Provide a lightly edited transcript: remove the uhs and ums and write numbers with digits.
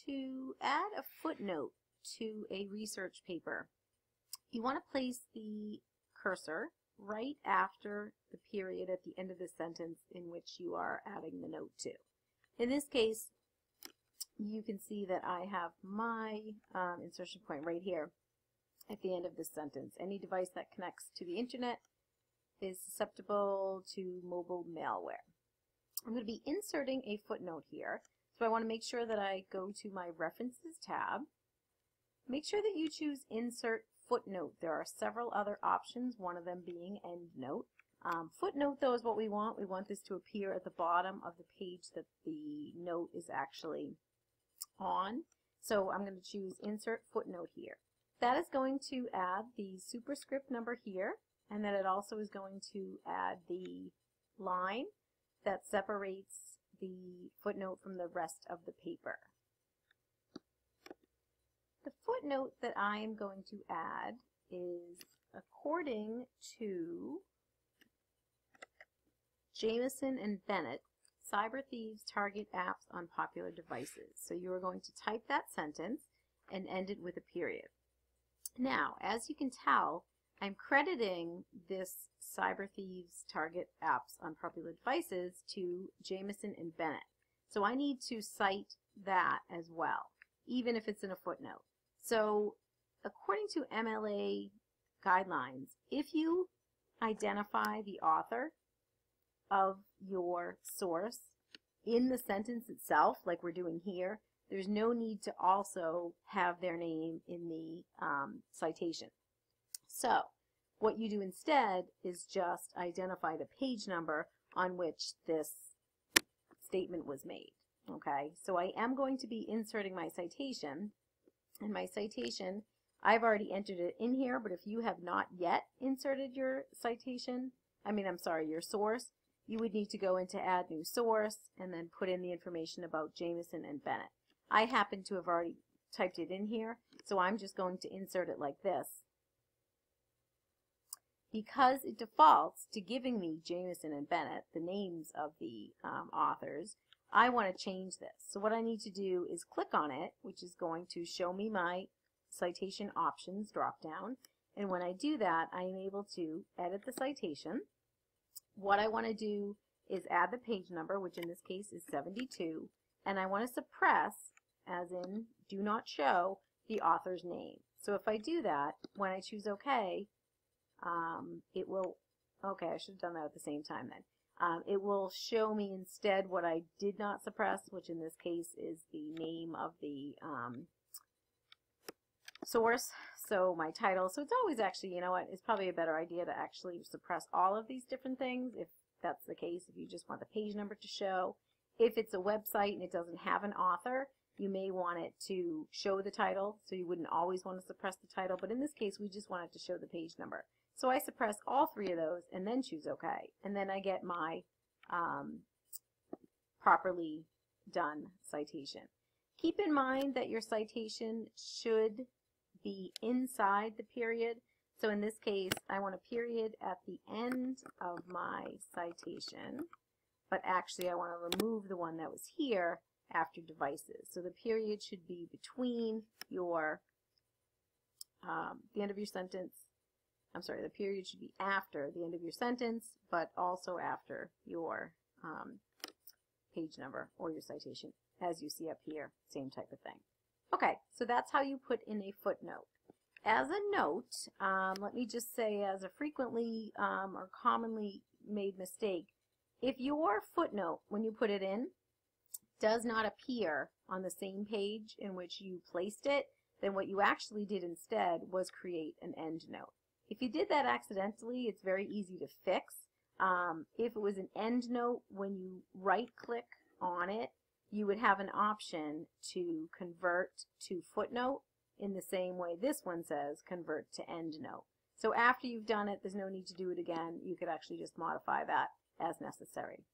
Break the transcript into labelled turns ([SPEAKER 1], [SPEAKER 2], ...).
[SPEAKER 1] To add a footnote to a research paper, you want to place the cursor right after the period at the end of the sentence in which you are adding the note to. In this case, you can see that I have my insertion point right here at the end of this sentence. Any device that connects to the internet is susceptible to mobile malware. I'm going to be inserting a footnote here, so I want to make sure that I go to my References tab. Make sure that you choose Insert Footnote. There are several other options, one of them being EndNote. Footnote, though, is what we want. We want this to appear at the bottom of the page that the note is actually on. So I'm going to choose Insert Footnote here. That is going to add the superscript number here, and then it also is going to add the line that separates the footnote from the rest of the paper. The footnote that I am going to add is according to Jamieson and Bennett, cyber thieves target apps on popular devices. So you are going to type that sentence and end it with a period. Now, as you can tell, I'm crediting this cyber thieves target apps on popular devices to Jamieson and Bennett. So I need to cite that as well, even if it's in a footnote. So according to MLA guidelines, if you identify the author of your source in the sentence itself, like we're doing here, there's no need to also have their name in the citation. So what you do instead is just identify the page number on which this statement was made. Okay, so I am going to be inserting my citation, and my citation, I've already entered it in here, but if you have not yet inserted your citation, your source, you would need to go into Add New Source and then put in the information about Jamieson and Bennett. I happen to have already typed it in here, so I'm just going to insert it like this. Because it defaults to giving me Jamieson and Bennett, the names of the authors, I want to change this. So what I need to do is click on it, which is going to show me my citation options drop down. And when I do that, I am able to edit the citation. What I want to do is add the page number, which in this case is 72, and I want to suppress, as in do not show, the author's name. So if I do that, when I choose OK, it will, okay, I should have done that at the same time then. It will show me instead what I did not suppress, which in this case is the name of the source, so my title. So it's always actually, you know what, it's probably a better idea to actually suppress all of these different things if that's the case, if you just want the page number to show. If it's a website and it doesn't have an author, you may want it to show the title, so you wouldn't always want to suppress the title, but in this case we just want it to show the page number. So I suppress all three of those and then choose OK, and then I get my properly done citation. Keep in mind that your citation should be inside the period. So in this case, I want a period at the end of my citation, but actually I want to remove the one that was here after devices. So the period should be between your, the end of your sentence. I'm sorry, the period should be after the end of your sentence, but also after your page number or your citation, as you see up here, same type of thing. Okay, so that's how you put in a footnote. As a note, let me just say, as a frequently or commonly made mistake, if your footnote, when you put it in, does not appear on the same page in which you placed it, then what you actually did instead was create an end note. If you did that accidentally, it's very easy to fix. If it was an end note, when you right-click on it, you would have an option to convert to footnote in the same way this one says convert to end note. So after you've done it, there's no need to do it again. You could actually just modify that as necessary.